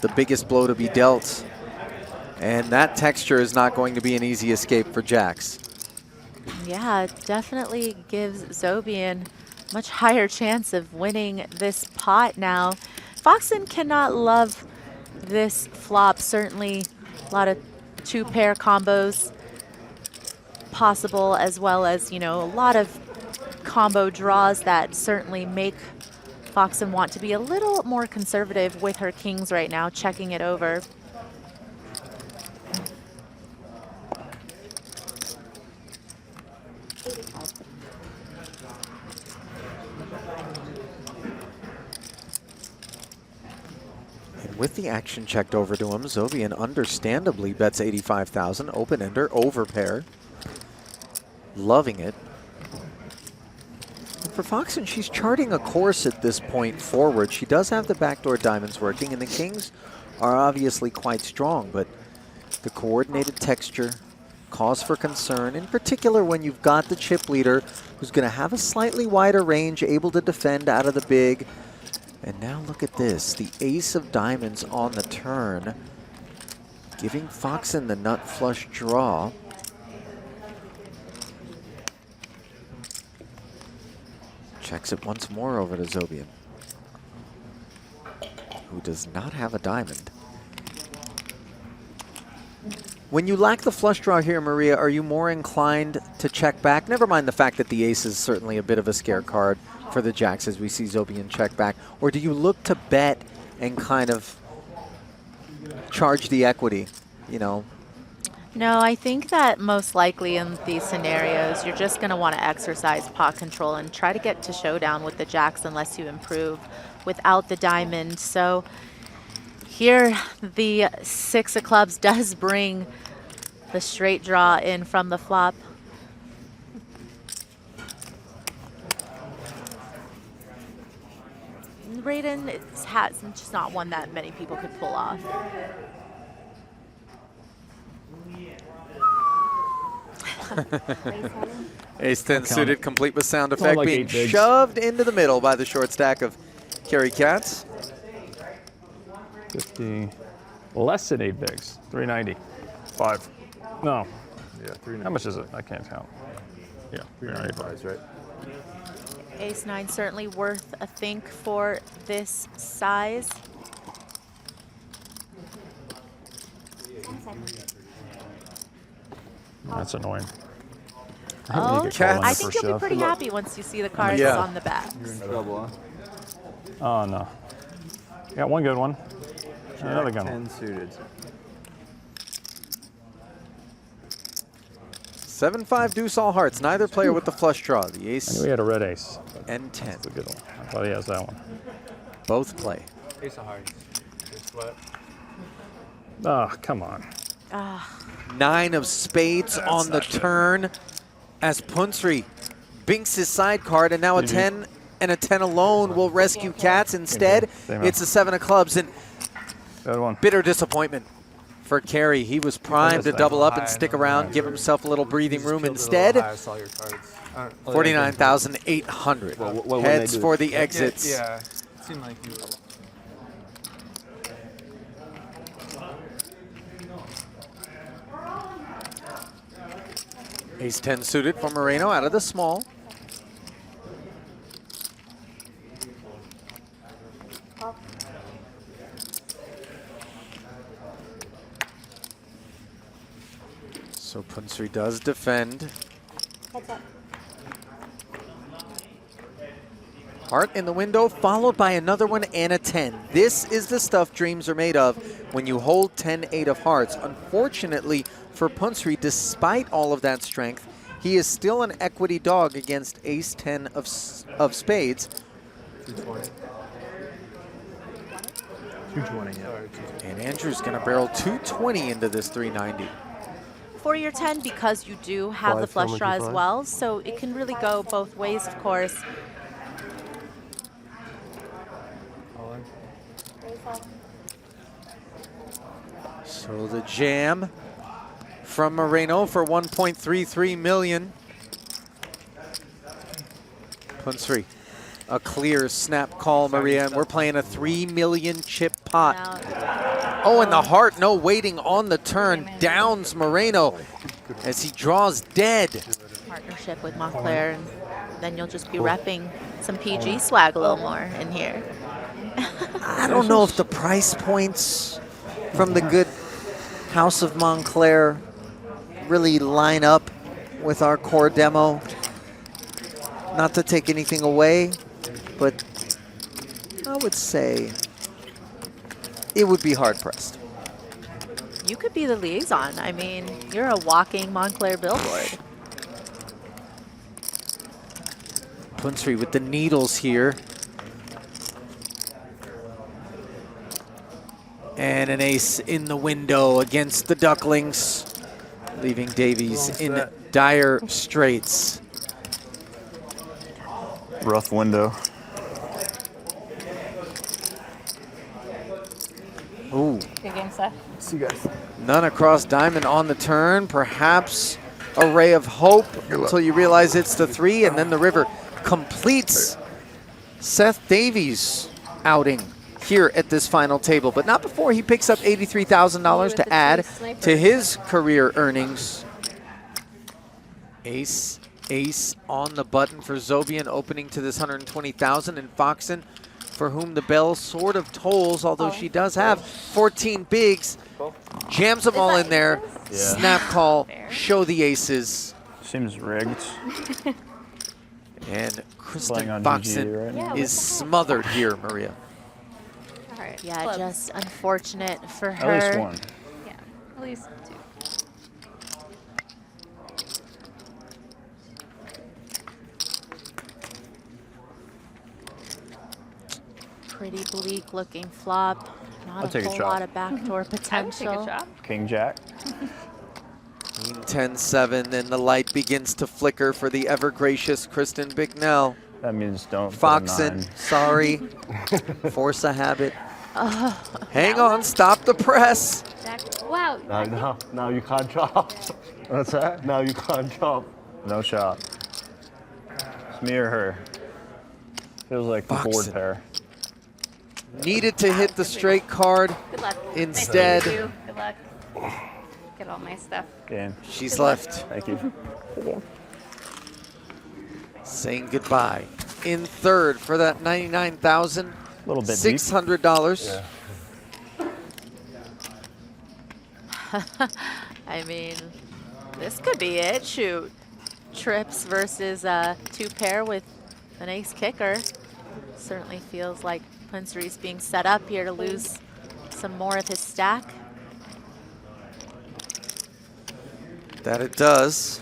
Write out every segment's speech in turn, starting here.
the biggest blow to be dealt. And that texture is not going to be an easy escape for jacks. Yeah, it definitely gives Zobian much higher chance of winning this pot now. Foxen cannot love this flop. Certainly a lot of two-pair combos possible, as well as, you know, a lot of combo draws that certainly make Foxen want to be a little more conservative with her kings right now, checking it over. With the action checked over to him, Zobian understandably bets 85,000, open-ender, overpair. Loving it. And for Foxen, she's charting a course at this point forward. She does have the backdoor diamonds working, and the kings are obviously quite strong, but the coordinated texture, cause for concern, in particular when you've got the chip leader who's going to have a slightly wider range, able to defend out of the big. And now look at this, the ace of diamonds on the turn, giving Foxen the nut flush draw. Checks it once more over to Zobian, who does not have a diamond. When you lack the flush draw here, Maria, are you more inclined to check back? Never mind the fact that the ace is certainly a bit of a scare card for the jacks as we see Zobian check back. Or do you look to bet and kind of charge the equity, you know? No, I think that most likely in these scenarios, you're just going to want to exercise pot control and try to get to showdown with the jacks unless you improve without the diamond. So here, the 6 of clubs does bring the straight draw in from the flop. Raiden is just not one that many people could pull off. Ace-10 suited, complete with sound effect, like being 8 bigs. shoved into the middle by the short stack of Cary Katz. 50, less than 8 bigs, 390. 5. No. Yeah, 390. How much is it? I can't count. Yeah, 395 is right. Ace-9 certainly worth a think for this size. That's annoying. Oh, You get called I under think for you'll be shove. pretty happy once you see the cards Yeah. on the back. You're in trouble, huh? Oh, no. Got one good one. Another good 10 one. suited. 7-5 deuce all hearts, neither player with the flush draw. The I knew ace he had a red ace. and 10, That's a good one. I thought he has that one. both play. Ace of hearts. Just what? Oh, come on. 9 of spades on the turn as Punsri binks his side card, and now a 10 and a 10 alone will rescue Katz. Instead, Same it's a 7 of clubs, and Good one. bitter disappointment for Cary. He was primed to double up and stick around, give himself a little breathing room. Instead, I saw your cards. 49,800. What Heads for the exits. Yeah, it seemed like you. Ace-10 suited for Moreno out of the small. So Punsri does defend. Heart in the window, followed by another one and a 10. This is the stuff dreams are made of when you hold 10-8 of hearts. Unfortunately for Punsri, despite all of that strength, he is still an equity dog against ace-10 of spades. 220. 220, yeah. And Andrew's going to barrel 220 into this 390. For your 10, because you do have the flush draw as well, so it can really go both ways, of course. So the jam from Moreno for 1.33 million. Punsri, a clear snap call, Maria, and we're playing a 3 million chip pot. Now, Oh, and the heart, no waiting on the turn, downs Moreno as he draws dead. Partnership with Montclair, and then you'll just be repping some PG swag a little more in here. I don't know if the price points from the good House of Montclair really line up with our core demo. Not to take anything away, but I would say it would be hard-pressed. You could be the liaison. I mean, you're a walking Montclair billboard. Punsri with the needles here. And an ace in the window against the Ducklings, leaving Davies in dire straits. Rough window. Ooh. Good game, Seth. See you guys. None across diamond on the turn. Perhaps a ray of hope until you realize it's the 3, and then the river completes Seth Davies' outing here at this final table, but not before he picks up $83,000 to add to his career earnings. Ace, ace on the button for Zobian, opening to this $120,000, and Foxen, for whom the bell sort of tolls, although she does have 14 bigs, jams them all in there. Yeah. Snap call, show the aces. Seems rigged. And Playing Kristen on Foxen GG right now. is smothered here, Maria. All right. Yeah, close. just unfortunate for her. At least one. Yeah, at least 2. Pretty bleak looking flop. I'll Not take a a whole shot. lot of backdoor I would take potential. a shot. King Jack. Queen 10-7, and the light begins to flicker for the ever-gracious Kristen Bicknell. That means don't. put a Foxen, 9. sorry. Force a habit. Hang on, stop the press. Jack. Wow. Now you can't drop. What's that? Now you can't drop. No shot. It's me or her. Feels like the board Foxen. pair. Needed to hit the straight card. Good luck. Instead- Nice to meet you. Good luck. Get all my stuff. She's Game. Good luck. left, Thank you. saying goodbye. In third for that $99,600. Little bit deep. $600. I mean, this could be it. Shoot. Trips versus 2-pair with an ace kicker. Certainly feels like Punsri's being set up here to lose some more of his stack. That it does.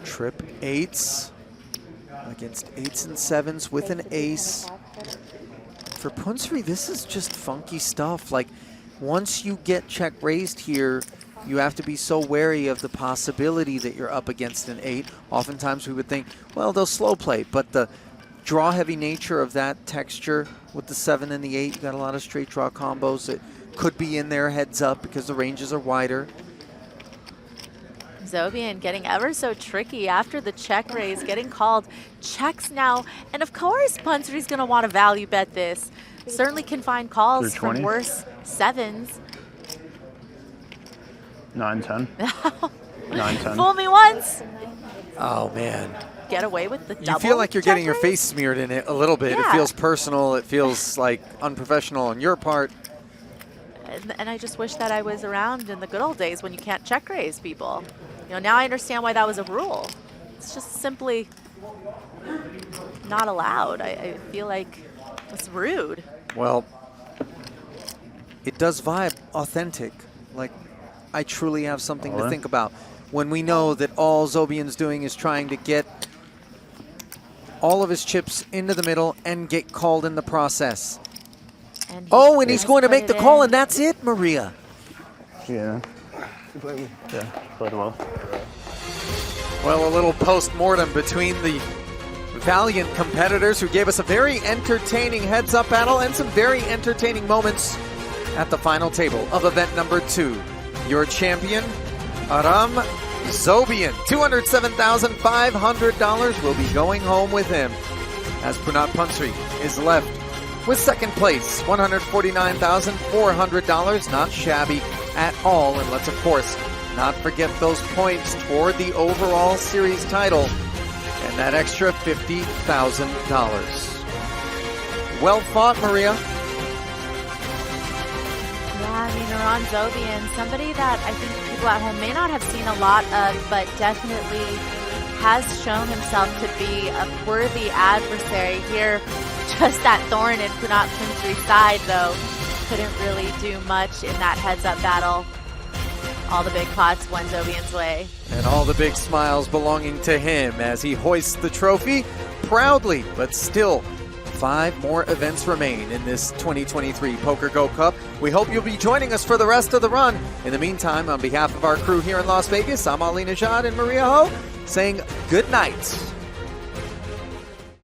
Trip 8s against 8s and 7s with an ace. For Punsri, this is just funky stuff. Like, once you get check raised here, you have to be so wary of the possibility that you're up against an 8. Oftentimes we would think, well, they'll slow play, but the draw heavy nature of that texture with the 7 and the 8, you got a lot of straight draw combos that could be in there heads up because the ranges are wider. Zobian getting ever so tricky after the check raise, getting called. Checks now, and of course Punsri's going to want to value bet this. Certainly can find calls Through from 20? worse 7s. 9-10. 9-10. Fool me once, Oh, man. get away with the double. You feel like you're getting check your raise? face smeared in it a little bit. It Yeah. feels personal. It feels like unprofessional on your part. And I just wish that I was around in the good old days when you can't check raise people. You know, now I understand why that was a rule. It's just simply not allowed. I feel like it's rude. Well, it does vibe authentic. Like, I truly have something to Alright. think about. When we know that all Zobian's doing is trying to get all of his chips into the middle and get called in the process. And Oh, and he's just going to put make the it call, in. and that's it, Maria. Yeah. Yeah. Played well. Well, a little post-mortem between the valiant competitors who gave us a very entertaining heads-up battle and some very entertaining moments at the final table of event number 2. Your champion, Aram Zobian. $207,500 will be going home with him as Punnat Punsri is left with second place, $149,400. Not shabby at all. And let's, of course, not forget those points toward the overall series title and that extra $50,000. Well fought, Maria. Yeah, I mean, Aram Zobian, somebody that I think people at home may not have seen a lot of, but definitely has shown himself to be a worthy adversary here. Just that thorn in Punnat Punsri's side, though, couldn't really do much in that heads-up battle. All the big pots went Zobian's way. And all the big smiles belonging to him as he hoists the trophy proudly, but still 5 more events remain in this 2023 PokerGO Cup. We hope you'll be joining us for the rest of the run. In the meantime, on behalf of our crew here in Las Vegas, I'm Ali Najad and Maria Ho saying good night.